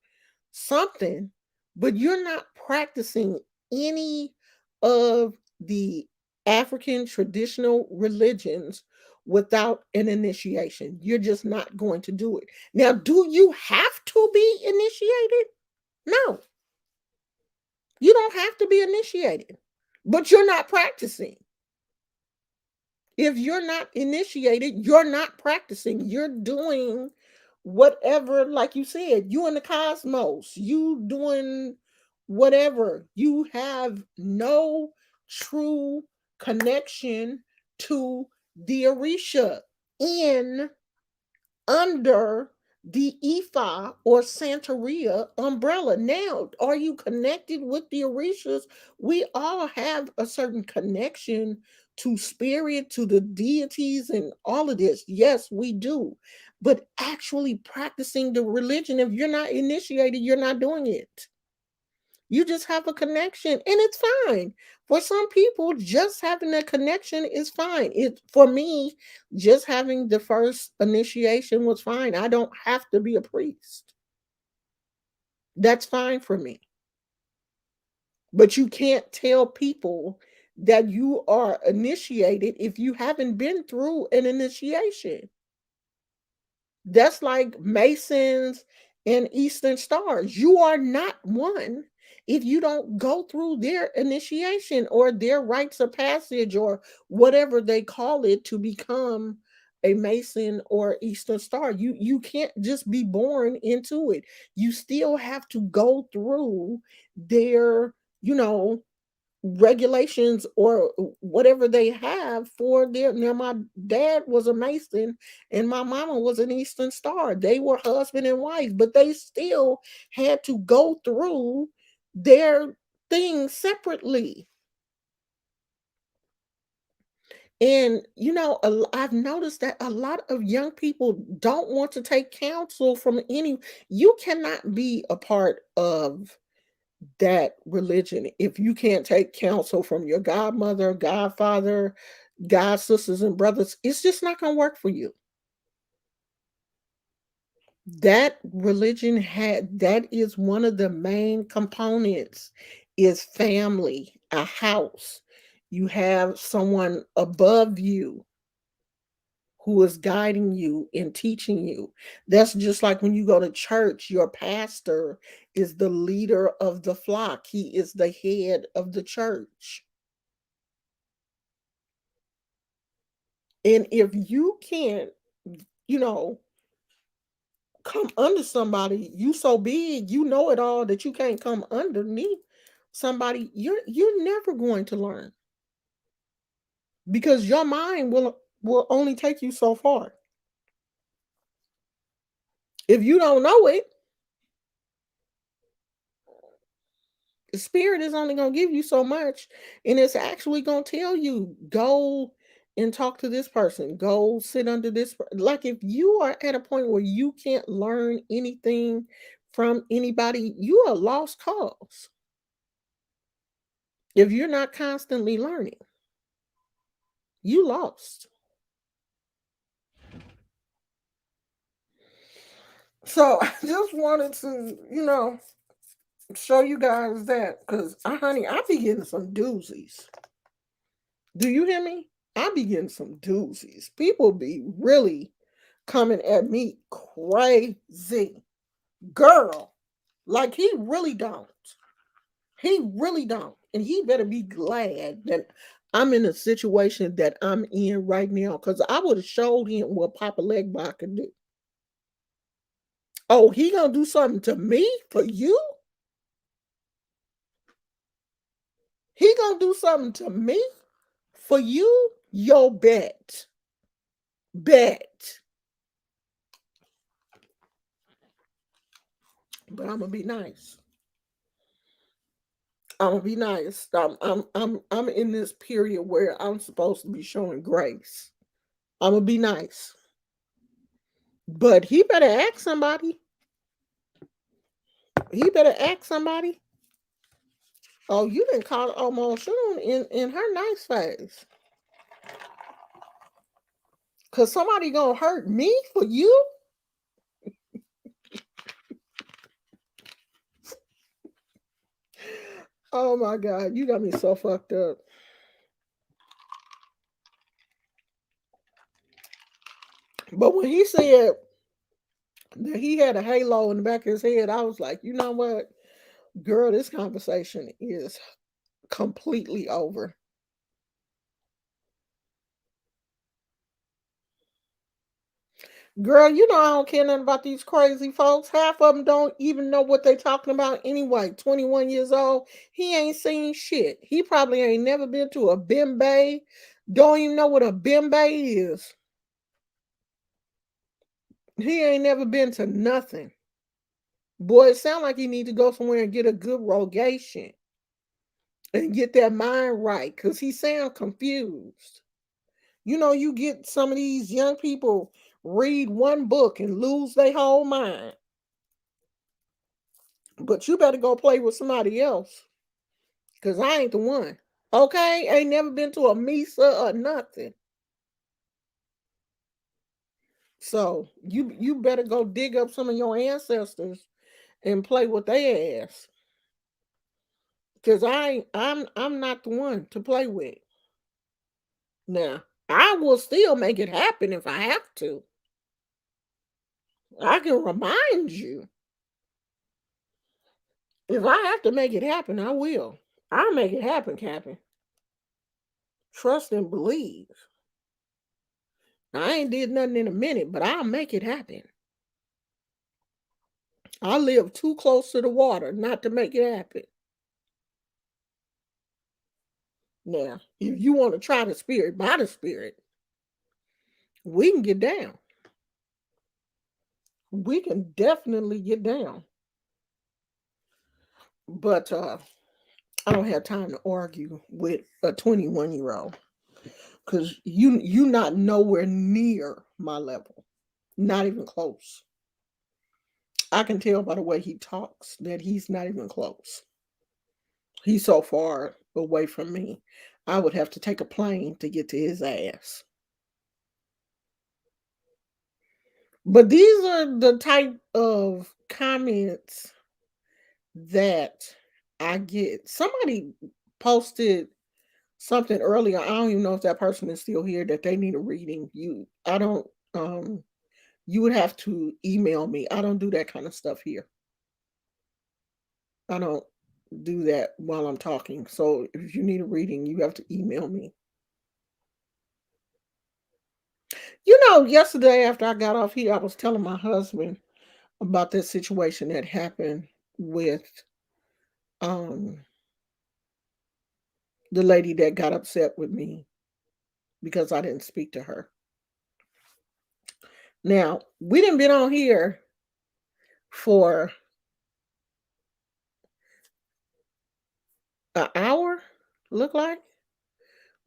something, but you're not practicing any of the African traditional religions without an initiation. You're just not going to do it. Now, do you have to be initiated? No, you don't have to be initiated, but you're not practicing. If you're not initiated, you're not practicing. You're doing whatever, like you said, you in the cosmos, you doing whatever. You have no true connection to the Orisha in under the Ifa or Santeria umbrella. Now, are you connected with the Orishas? We all have a certain connection to spirit, to the deities, and all of this. Yes, we do. But actually practicing the religion, if you're not initiated, you're not doing it. You just have a connection, and it's fine. For some people, just having a connection is fine. It for me, just having the first initiation was fine. I don't have to be a priest. That's fine for me. But you can't tell people that you are initiated if you haven't been through an initiation. That's like Masons and Eastern Stars. You are not one if you don't go through their initiation or their rites of passage or whatever they call it to become a Mason or Eastern Star. You can't just be born into it. You still have to go through their, you know, regulations or whatever they have for their. Now my dad was a Mason and my mama was an Eastern Star. They were husband and wife, but they still had to go through their things separately. And I've noticed that a lot of young people don't want to take counsel from any. You cannot be a part of that religion if you can't take counsel from your godmother, godfather, God, sisters, and brothers, it's just not going to work for you. That religion had that is one of the main components is family, a house. You have someone above you who is guiding you and teaching you. That's just like when you go to church, your pastor is the leader of the flock. He is the head of the church. And if you can't, you know, come under somebody, you so big, you know it all that you can't come underneath somebody, you're never going to learn because your mind will only take you so far. If you don't know it, the spirit is only going to give you so much, and it's actually going to tell you go and talk to this person, go sit under this like if you are at a point where you can't learn anything from anybody, you are a lost cause. If you're not constantly learning, you lost. So I just wanted to, show you guys that because, honey, I be getting some doozies. Do you hear me? I be getting some doozies. People be really coming at me crazy. Girl, like he really don't. He really don't. And he better be glad that I'm in a situation that I'm in right now because I would have showed him what Papa Legba could do. Oh, he gonna do something to me for you? He gonna do something to me for you? Yo, bet. Bet. But I'm gonna be nice. I'm gonna be nice. I'm in this period where I'm supposed to be showing grace. I'm gonna be nice. But he better ask somebody. He better ask somebody. Oh, you didn't call it almost soon in her nice face. Cause somebody gonna hurt me for you? Oh my God, you got me so fucked up. But when he said that he had a halo in the back of his head, I was like, you know what? Girl, this conversation is completely over. Girl, you know I don't care nothing about these crazy folks. Half of them don't even know what they talking about anyway. 21 years old. He ain't seen shit. He probably ain't never been to a bimbe. Don't even know what a bimbe is. He ain't never been to nothing. Boy, it sound like he need to go somewhere and get a good rogation and get that mind right because he sound confused. You get some of these young people read one book and lose their whole mind. But you better go play with somebody else because I ain't the one. Okay? Ain't never been to a Misa or nothing. So you better go dig up some of your ancestors and play with their ass. Cause I'm not the one to play with. Now, I will still make it happen if I have to. I can remind you. If I have to make it happen, I will. I'll make it happen, Captain. Trust and believe. I ain't did nothing in a minute, but I'll make it happen. I live too close to the water not to make it happen. Now, if you want to try the spirit by the spirit, we can get down. We can definitely get down. But I don't have time to argue with a 21-year-old because you not nowhere near my level. Not even close. I can tell by the way he talks that he's not even close. He's so far away from me. I would have to take a plane to get to his ass. But these are the type of comments that I get. Somebody posted something earlier. I don't even know if that person is still here that they need a reading. I don't you would have to email me. I don't do that kind of stuff here. I don't do that while I'm talking. So if you need a reading, you have to email me. Yesterday after I got off here, I was telling my husband about this situation that happened with um the lady that got upset with me because I didn't speak to her. Now, we didn't been on here for an hour, look like.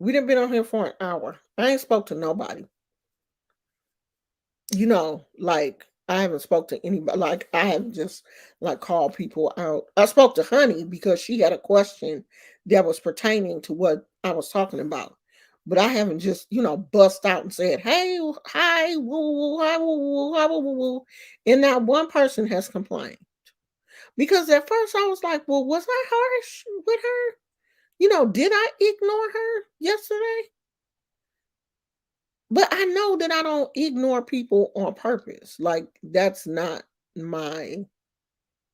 We didn't been on here for an hour. I ain't spoke to nobody. Like I haven't spoke to anybody. Like I haven't just like called people out. I spoke to Honey because she had a question that was pertaining to what I was talking about. But I haven't just, bust out and said, "Hey, hi, woo, woo, hi, woo, woo, hi, woo, woo, woo." And now one person has complained. Because at first I was like, well, was I harsh with her? Did I ignore her yesterday? But I know that I don't ignore people on purpose. Like that's not my,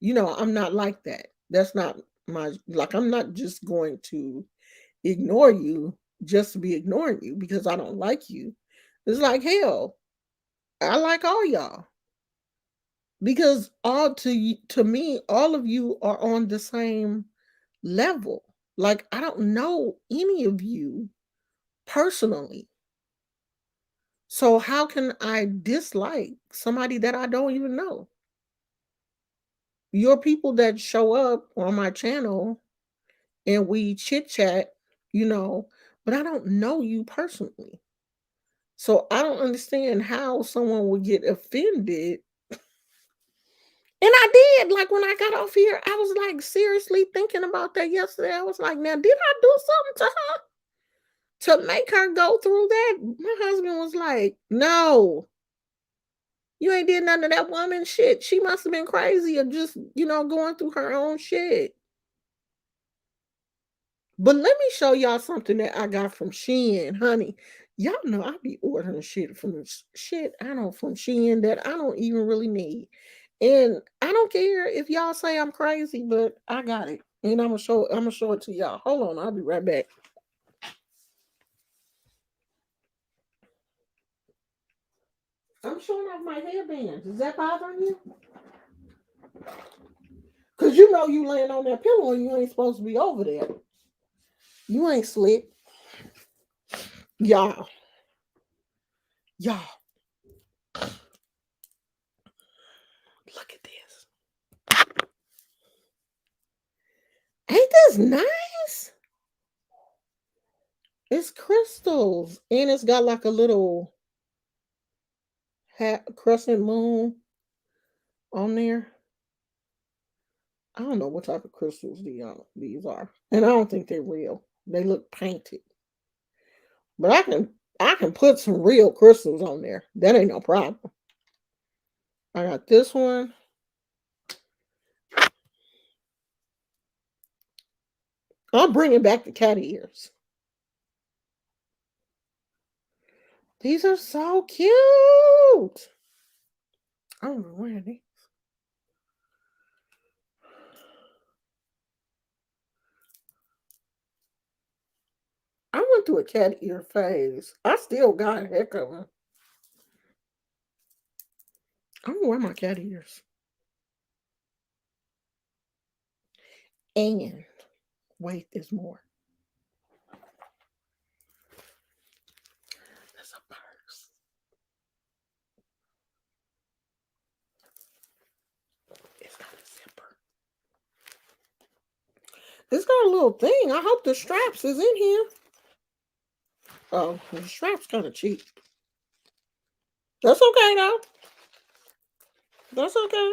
I'm not like that. That's not like I'm not just going to ignore you just to be ignoring you because I don't like you. It's like hell. I like all y'all because to me all of you are on the same level. Like I don't know any of you personally. So how can I dislike somebody that I don't even know? You're people that show up on my channel and we chit chat, you know, but I don't know you personally. So I don't understand how someone would get offended. And I did. Like when I got off here, I was like seriously thinking about that yesterday. I was like, now, did I do something to make her go through that? My husband was like, no, you ain't did none of that woman shit. She must have been crazy or just, going through her own shit. But let me show y'all something that I got from Shein, honey. Y'all know I be ordering shit from from Shein that I don't even really need. And I don't care if y'all say I'm crazy, but I got it. And I'm gonna show it to y'all. Hold on, I'll be right back. I'm showing off my headbands. Is that bothering you? Cause you laying on that pillow and you ain't supposed to be over there. You ain't slick. Y'all. Y'all. Look at this. Ain't this nice? It's crystals. And it's got like a little crescent moon on there. I don't know what type of crystals these are. And I don't think they're real. They look painted. But I can put some real crystals on there. That ain't no problem. I got this one. I'm bringing back the cat ears. These are so cute. I don't know where they. I went through a cat ear phase. I still got a heck of them. I don't wear my cat ears. And wait, there's more. There's a purse. It's got a zipper. It's got a little thing. I hope the straps is in here. Oh, the strap's kind of cheap. That's okay though. That's okay.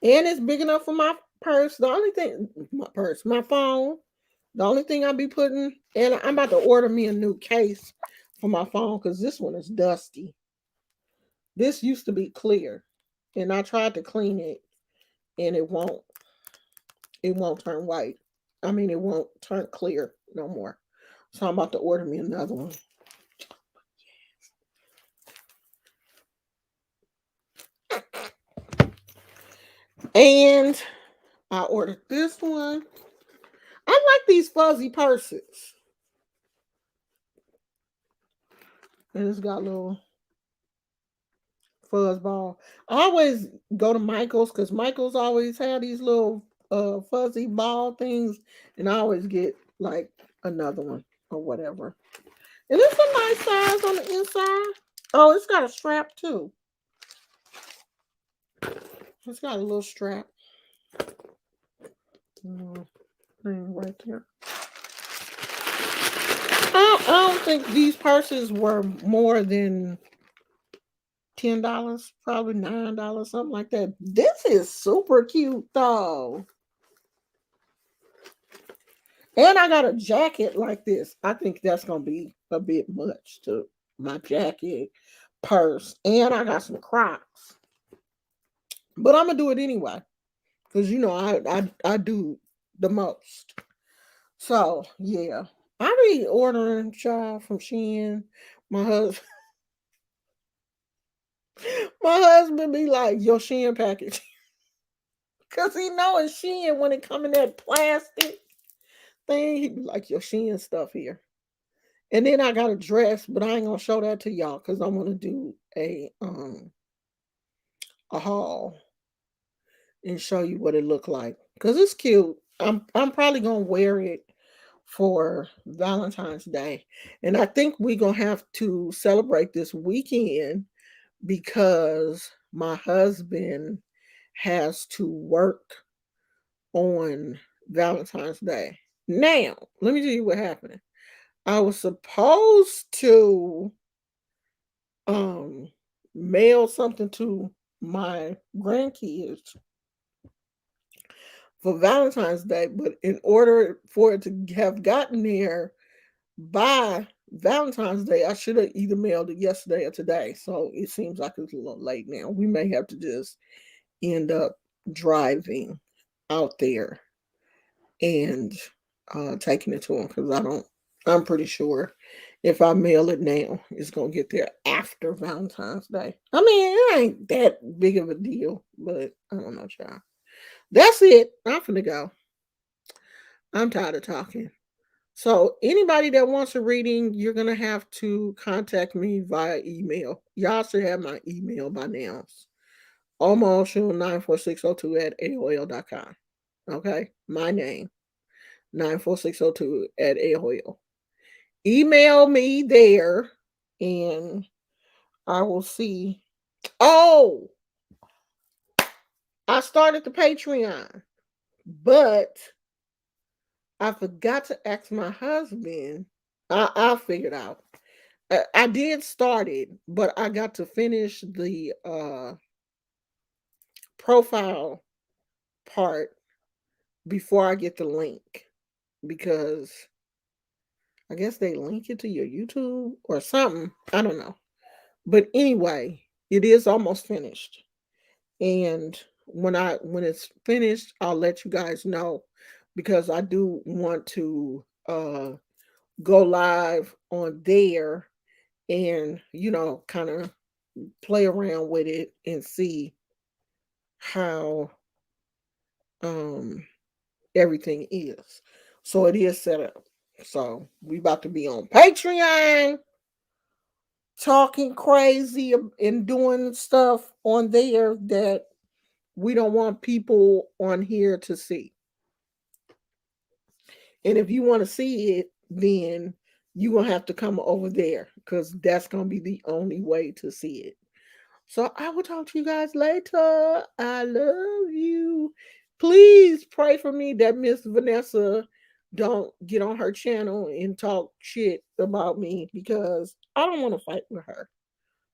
And it's big enough for my purse. The only thing, my phone. The only thing I be putting, and I'm about to order me a new case for my phone because this one is dusty. This used to be clear, and I tried to clean it, and it won't turn white. I mean, it won't turn clear no more. So I'm about to order me another one. And I ordered this one. I like these fuzzy purses. And it's got a little fuzz ball. I always go to Michael's because Michael's always have these little fuzzy ball things, and I always get like another one or whatever. And it's a nice size on the inside. Oh, it's got a strap too. It's got a little strap. Thing right there. I don't think these purses were more than $10, probably $9, something like that. This is super cute though. And I got a jacket like this. I think that's gonna be a bit much to my jacket, purse, and I got some Crocs. But I'm gonna do it anyway because you know I do the most. So yeah, I be ordering child from Shein. My husband, my husband be like your Shein package because he know it's Shein when it come in that plastic thing. He be like your Shein stuff here. And then I got a dress, but I ain't gonna show that to y'all because I want to do a haul and show you what it looked like. Cause it's cute. I'm probably gonna wear it for Valentine's Day. And I think we're gonna have to celebrate this weekend because my husband has to work on Valentine's Day. Now, let me tell you what happened. I was supposed to um mail something to my grandkids for Valentine's Day, but in order for it to have gotten there by Valentine's Day, I should have either mailed it yesterday or today. So it seems like it's a little late now. We may have to just end up driving out there and taking it to them because I'm pretty sure if I mail it now, it's gonna get there after Valentine's Day. I mean, it ain't that big of a deal, but I don't know, child. That's it. I'm finna go. I'm tired of talking. So anybody that wants a reading, you're gonna have to contact me via email. Y'all should have my email by now. Almost94602 at AOL.com. Okay? My name. 94602 at AOL. Email me there and I will see. Oh, I started the Patreon, but I forgot to ask my husband. I figured out. I did start it, but I got to finish the profile part before I get the link because I guess they link it to your YouTube or something. I don't know. But anyway, it is almost finished. And when it's finished, I'll let you guys know because I do want to go live on there and kind of play around with it and see how um everything is. So it is set up. So we about to be on Patreon talking crazy and doing stuff on there that we don't want people on here to see. And if you want to see it, then you're going to have to come over there because that's going to be the only way to see it. So I will talk to you guys later. I love you. Please pray for me that Miss Vannessa don't get on her channel and talk shit about me because I don't want to fight with her.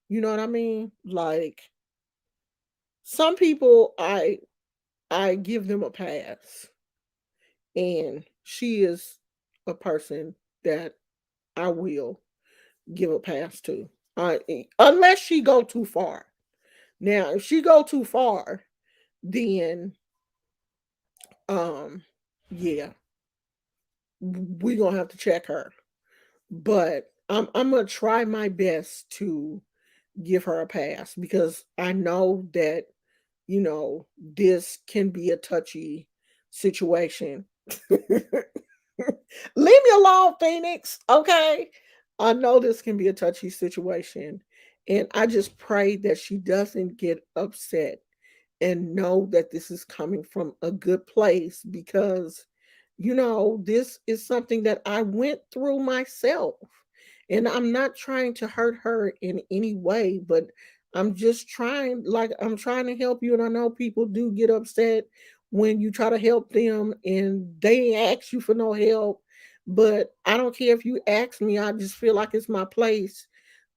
You know what I mean? Like some people I give them a pass. And she is a person that I will give a pass to. Unless she go too far. Now, if she go too far, then um yeah, we gonna have to check her. But I'm gonna try my best to give her a pass because I know that this can be a touchy situation. Leave me alone, Phoenix. Okay. I know this can be a touchy situation. And I just pray that she doesn't get upset and know that this is coming from a good place because, this is something that I went through myself. And I'm not trying to hurt her in any way, but I'm trying to help you. And I know people do get upset when you try to help them and they ask you for no help. But I don't care if you ask me, I just feel like it's my place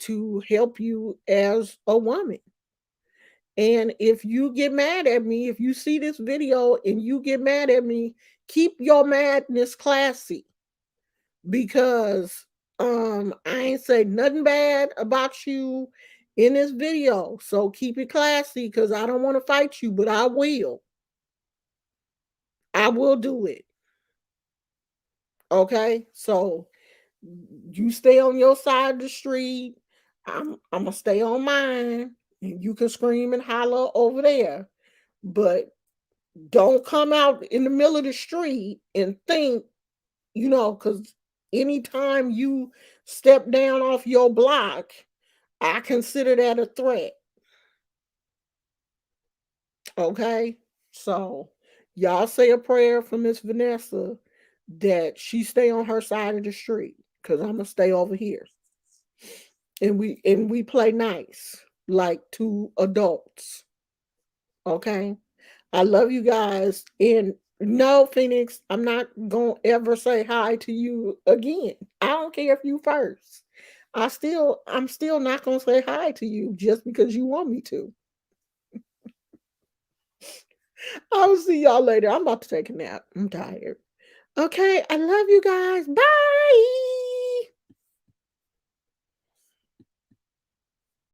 to help you as a woman. And if you get mad at me, if you see this video and you get mad at me, keep your madness classy because I ain't say nothing bad about you in this video. So keep it classy because I don't want to fight you, but I will. I will do it. Okay? So you stay on your side of the street. I'm gonna stay on mine. And you can scream and holler over there. But don't come out in the middle of the street and think, because anytime you step down off your block, I consider that a threat. Okay? So y'all say a prayer for Miss Vannessa that she stay on her side of the street. Cause I'm gonna stay over here. And we play nice, like two adults. Okay? I love you guys. And no, Phoenix, I'm not going to ever say hi to you again. I don't care if you first. I'm still not going to say hi to you just because you want me to. I'll see y'all later. I'm about to take a nap. I'm tired. Okay, I love you guys. Bye.